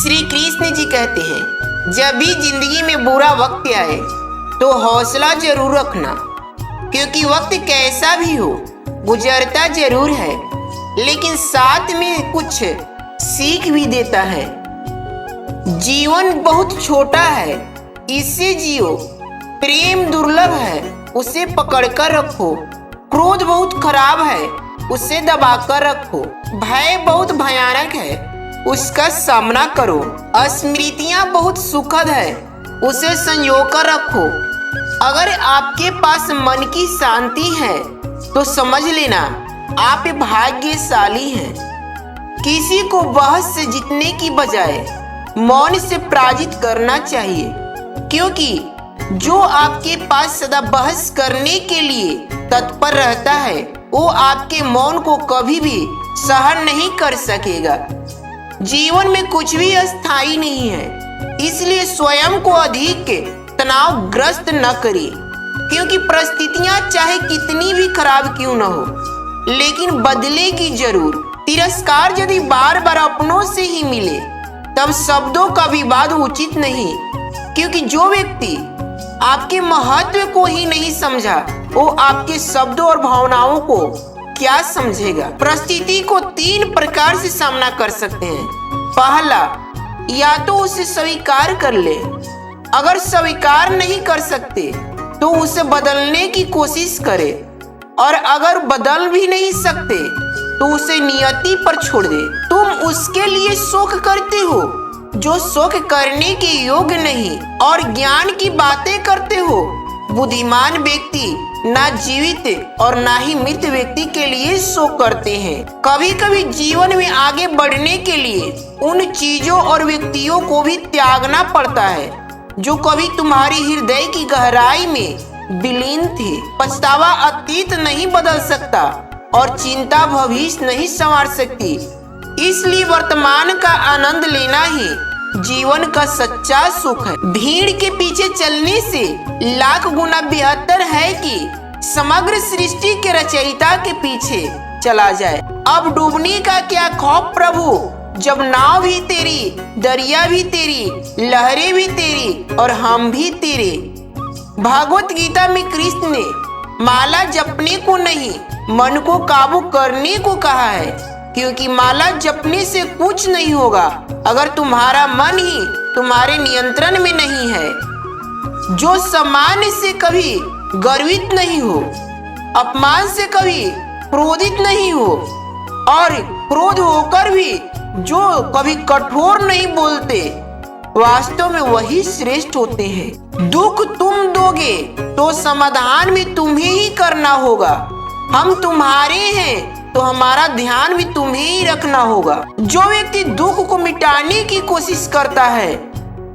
श्री कृष्ण जी कहते हैं, जब भी जिंदगी में बुरा वक्त आए तो हौसला जरूर रखना, क्योंकि वक्त कैसा भी हो गुजरता जरूर है, लेकिन साथ में कुछ सीख भी देता है। जीवन बहुत छोटा है, इसे जियो। प्रेम दुर्लभ है, उसे पकड़कर रखो। क्रोध बहुत खराब है, उसे दबाकर रखो। भय बहुत भयानक है, उसका सामना करो। स्मृतियां बहुत सुखद है, उसे संजो कर रखो। अगर आपके पास मन की शांति है तो समझ लेना आप भाग्यशाली हैं। किसी को बहस से जीतने की बजाय मौन से पराजित करना चाहिए, क्योंकि जो आपके पास सदा बहस करने के लिए तत्पर रहता है वो आपके मौन को कभी भी सहन नहीं कर सकेगा। जीवन में कुछ भी अस्थायी नहीं है, इसलिए स्वयं को अधिक तनावग्रस्त न करें, क्योंकि परिस्थितियां चाहे कितनी भी खराब क्यों न हो, लेकिन बदलेगी जरूर। तिरस्कार यदि बार बार अपनों से ही मिले तब शब्दों का विवाद उचित नहीं, क्योंकि जो व्यक्ति आपके महत्व को ही नहीं समझा वो आपके शब्दों और भावनाओं को क्या समझेगा। परिस्थिति को 3 प्रकार से सामना कर सकते हैं। पहला, या तो उसे स्वीकार कर ले। अगर स्वीकार नहीं कर सकते तो उसे बदलने की कोशिश करे, और अगर बदल भी नहीं सकते तो उसे नियति पर छोड़ दे। तुम उसके लिए शोक करते हो जो शोक करने के योग्य नहीं, और ज्ञान की बातें करते हो। बुद्धिमान व्यक्ति ना जीवित और ना ही मृत व्यक्ति के लिए शोक करते हैं। कभी कभी जीवन में आगे बढ़ने के लिए उन चीजों और व्यक्तियों को भी त्यागना पड़ता है जो कभी तुम्हारी हृदय की गहराई में विलीन थे। पछतावा अतीत नहीं बदल सकता और चिंता भविष्य नहीं संवार सकती, इसलिए वर्तमान का आनंद लेना ही जीवन का सच्चा सुख है। भीड़ के पीछे चलने से लाख गुना बेहतर है कि समग्र सृष्टि के रचयिता के पीछे चला जाए। अब डूबने का क्या खौफ प्रभु, जब नाव भी तेरी, दरिया भी तेरी, लहरें भी तेरी और हम भी तेरे। भागवत गीता में कृष्ण ने माला जपने को नहीं, मन को काबू करने को कहा है, क्योंकि माला जपने से कुछ नहीं होगा अगर तुम्हारा मन ही तुम्हारे नियंत्रण में नहीं है। जो सम्मान से कभी गर्वित नहीं हो, अपमान से कभी क्रोधित नहीं हो, और क्रोध होकर भी जो कभी कठोर नहीं बोलते, वास्तव में वही श्रेष्ठ होते हैं। दुख तुम दोगे तो समाधान भी तुम्हें ही करना होगा। हम तुम्हारे हैं तो हमारा ध्यान भी तुम्हें ही रखना होगा। जो व्यक्ति दुख को मिटाने की कोशिश करता है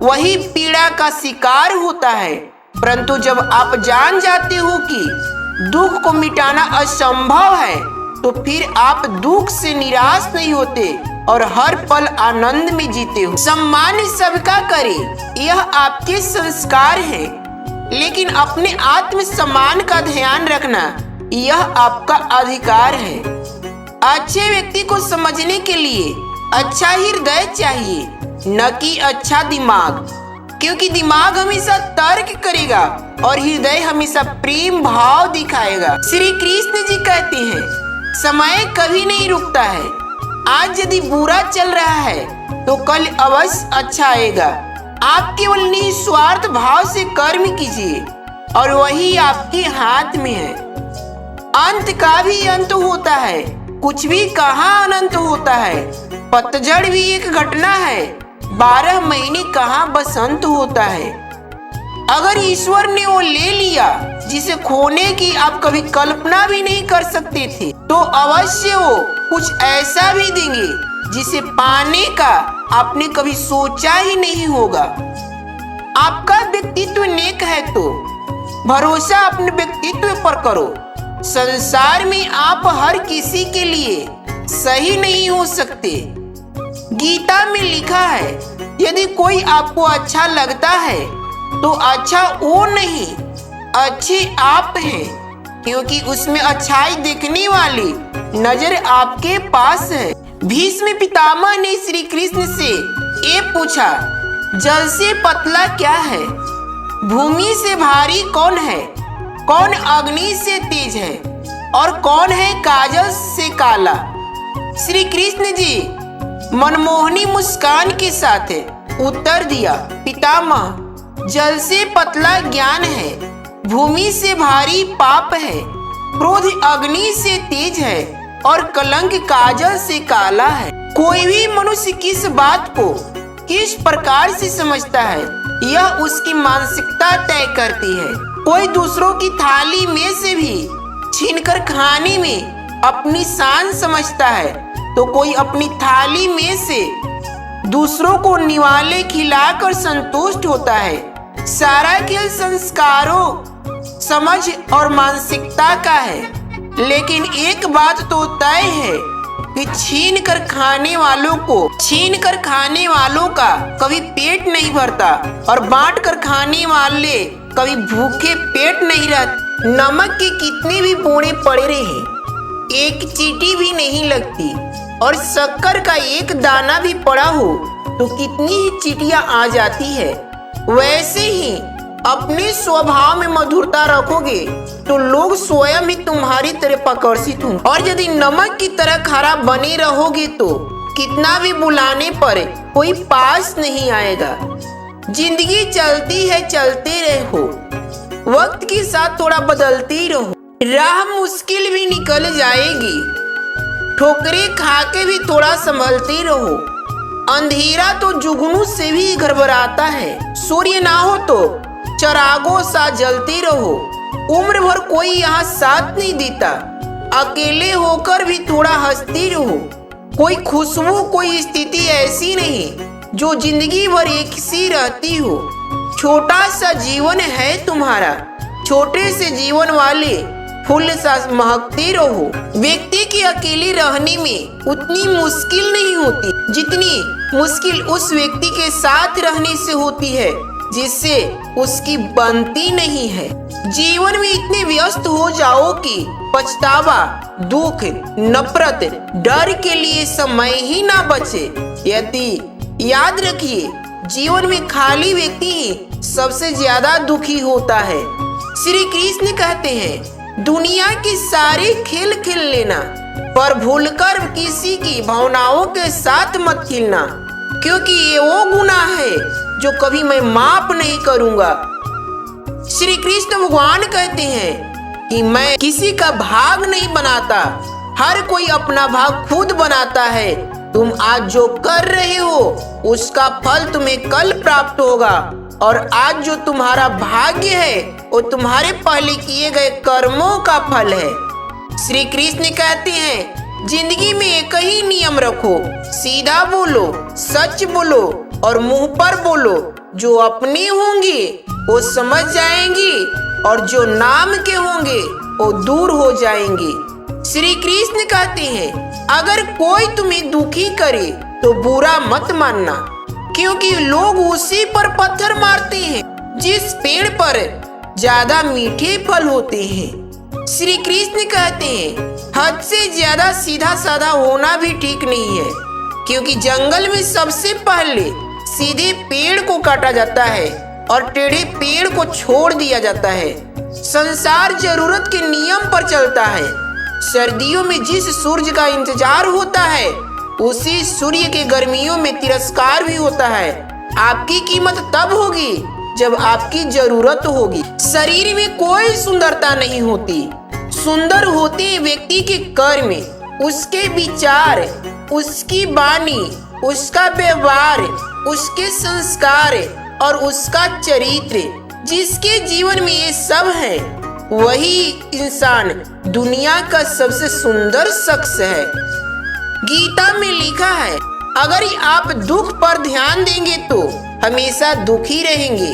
वही पीड़ा का शिकार होता है, परंतु जब आप जान जाते हो कि दुख को मिटाना असंभव है तो फिर आप दुख से निराश नहीं होते और हर पल आनंद में जीते हो। सम्मान सबका करे, यह आपके संस्कार है, लेकिन अपने आत्म सम्मान का ध्यान रखना यह आपका अधिकार है। अच्छे व्यक्ति को समझने के लिए अच्छा हृदय चाहिए, न कि अच्छा दिमाग, क्योंकि दिमाग हमेशा तर्क करेगा और हृदय हमेशा प्रेम भाव दिखाएगा। श्री कृष्ण जी कहते हैं, समय कभी नहीं रुकता है। आज यदि बुरा चल रहा है तो कल अवश्य अच्छा आएगा। आप केवल निस्वार्थ भाव से कर्म कीजिए और वही आपके हाथ में है। अंत का भी अंत होता है, कुछ भी कहाँ अनंत होता है। पतझड़ भी एक घटना है, 12 महीने कहाँ बसंत होता है। अगर ईश्वर ने वो ले लिया जिसे खोने की आप कभी कल्पना भी नहीं कर सकते थे, तो अवश्य वो कुछ ऐसा भी देंगे जिसे पाने का आपने कभी सोचा ही नहीं होगा। आपका व्यक्तित्व नेक है तो भरोसा अपने व्यक्तित्व पर करो। संसार में आप हर किसी के लिए सही नहीं हो सकते। गीता में लिखा है, यदि कोई आपको अच्छा लगता है तो अच्छा वो नहीं, अच्छे आप हैं, क्योंकि उसमें अच्छाई देखने वाली नजर आपके पास है। भीष्म पितामह ने श्री कृष्ण से ए पूछा, जल से पतला क्या है? भूमि से भारी कौन है? कौन अग्नि से तेज है? और कौन है काजल से काला? श्री कृष्ण जी मनमोहनी मुस्कान के साथ उत्तर दिया, पितामह, जल से पतला ज्ञान है, भूमि से भारी पाप है, क्रोध अग्नि से तेज है और कलंक काजल से काला है। कोई भी मनुष्य किस बात को किस प्रकार से समझता है, यह उसकी मानसिकता तय करती है। कोई दूसरों की थाली में से भी छीनकर खाने में अपनी शान समझता है, तो कोई अपनी थाली में से दूसरों को निवाले खिलाकर संतुष्ट होता है। सारा खेल संस्कारों, समझ और मानसिकता का है। लेकिन एक बात तो तय है कि छीन कर खाने वालों का कभी पेट नहीं भरता और बांट कर खाने वाले कभी भूखे पेट नहीं रहते। नमक के कितने भी बूंदे पड़े रहे, एक चींटी भी नहीं लगती, और शक्कर का एक दाना भी पड़ा हो तो कितनी ही चींटियां आ जाती है। वैसे ही अपने स्वभाव में मधुरता रखोगे तो लोग स्वयं ही तुम्हारी तरफ आकर्षित होंगे, और यदि नमक की तरह खारा बने रहोगे तो कितना भी बुलाने पर कोई पास नहीं आएगा। जिंदगी चलती है, चलते रहो, वक्त के साथ थोड़ा बदलती रहो, राह मुश्किल भी निकल जाएगी, ठोकरे खा के भी थोड़ा संभलते रहो। अंधेरा तो जुगनू से भी घबराता है, सूर्य ना हो तो चरागों सा जलते रहो। उम्र भर कोई यहाँ साथ नहीं देता, अकेले होकर भी थोड़ा हंसते रहो। कोई खुशबू, कोई स्थिति ऐसी नहीं जो जिंदगी भर एक सी रहती हो। छोटा सा जीवन है तुम्हारा, छोटे से जीवन वाले फूल सा महकते रहो। व्यक्ति की अकेले रहने में उतनी मुश्किल नहीं होती जितनी मुश्किल उस व्यक्ति के साथ रहने से होती है जिससे उसकी बनती नहीं है। जीवन में इतने व्यस्त हो जाओ कि पछतावा, दुख, नफरत, डर के लिए समय ही ना बचे। यदि याद रखिए, जीवन में खाली व्यक्ति ही सबसे ज्यादा दुखी होता है। श्री कृष्ण कहते हैं, दुनिया के सारे खेल खेल लेना, पर भूलकर किसी की भावनाओं के साथ मत खेलना, क्योंकि ये वो गुनाह है जो कभी मैं माफ नहीं करूंगा। श्री कृष्ण भगवान कहते हैं कि मैं किसी का भाग नहीं बनाता, हर कोई अपना भाग खुद बनाता है। तुम आज जो कर रहे हो उसका फल तुम्हें कल प्राप्त होगा, और आज जो तुम्हारा भाग्य है वो तुम्हारे पहले किए गए कर्मों का फल है। श्री कृष्ण कहते हैं, जिंदगी में एक ही नियम रखो, सीधा बोलो, सच बोलो और मुंह पर बोलो। जो अपने होंगे वो समझ जाएंगे और जो नाम के होंगे वो दूर हो जाएंगे। श्री कृष्ण कहते हैं, अगर कोई तुम्हें दुखी करे तो बुरा मत मानना, क्योंकि लोग उसी पर पत्थर मारते हैं जिस पेड़ पर ज्यादा मीठे फल होते हैं। श्री कृष्ण कहते हैं, हद से ज्यादा सीधा साधा होना भी ठीक नहीं है, क्योंकि जंगल में सबसे पहले सीधे पेड़ को काटा जाता है और टेढ़े पेड़ को छोड़ दिया जाता है। संसार जरूरत के नियम पर चलता है। सर्दियों में जिस सूरज का इंतजार होता है उसी सूर्य के गर्मियों में तिरस्कार भी होता है। आपकी कीमत तब होगी जब आपकी जरूरत होगी। शरीर में कोई सुंदरता नहीं होती, सुंदर होते हैं व्यक्ति के कर्म, उसके विचार, उसकी वाणी, उसका व्यवहार, उसके संस्कार और उसका चरित्र। जिसके जीवन में ये सब है वही इंसान दुनिया का सबसे सुंदर शख्स है। गीता में लिखा है, अगर आप दुख पर ध्यान देंगे तो हमेशा दुखी रहेंगे,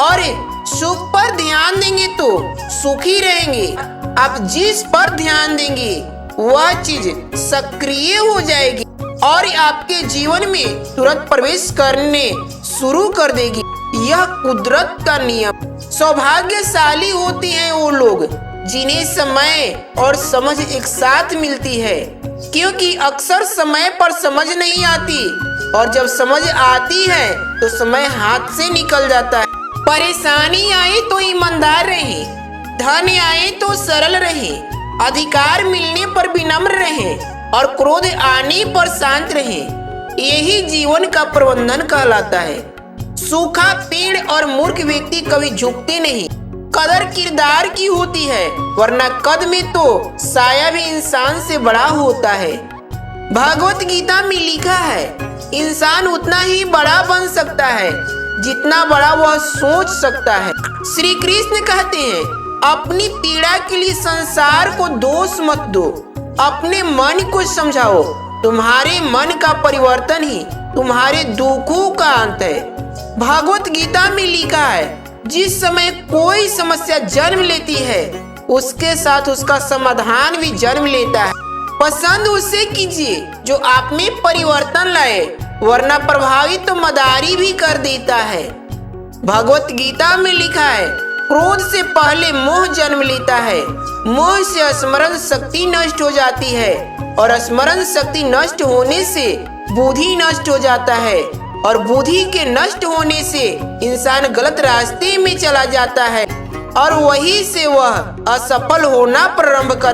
और सुख पर ध्यान देंगे तो सुखी रहेंगे। आप जिस पर ध्यान देंगे वह चीज सक्रिय हो जाएगी और आपके जीवन में तुरंत प्रवेश करने शुरू कर देगी। यह कुदरत का नियम। सौभाग्यशाली होते हैं वो लोग जिन्हें समय और समझ एक साथ मिलती है, क्योंकि अक्सर समय पर समझ नहीं आती और जब समझ आती है तो समय हाथ से निकल जाता है। परेशानी आए तो ईमानदार रहे, धन आए तो सरल रहे, अधिकार मिलने पर विनम्र रहे और क्रोध आने पर शांत रहे। यही जीवन का प्रबंधन कहलाता है। सूखा पेड़ और मूर्ख व्यक्ति कभी झुकते नहीं। कदर किरदार की होती है, वरना कद में तो साया भी इंसान से बड़ा होता है। भगवत गीता में लिखा है, इंसान उतना ही बड़ा बन सकता है जितना बड़ा वह सोच सकता है। श्री कृष्ण कहते हैं, अपनी पीड़ा के लिए संसार को दोष मत दो, अपने मन को समझाओ। तुम्हारे मन का परिवर्तन ही तुम्हारे दुखों का अंत है। भगवत गीता में लिखा है, जिस समय कोई समस्या जन्म लेती है उसके साथ उसका समाधान भी जन्म लेता है। पसंद उसे कीजिए जो आप में परिवर्तन लाए, वरना प्रभावित तो मदारी भी कर देता है। भगवत गीता में लिखा है, क्रोध से पहले मोह जन्म लेता है, मोह से स्मरण शक्ति नष्ट हो जाती है और स्मरण शक्ति नष्ट होने से बुद्धि नष्ट हो जाता है और बुद्धि के नष्ट होने से इंसान गलत रास्ते में चला जाता है और वहीं से वह असफल होना प्रारंभ कर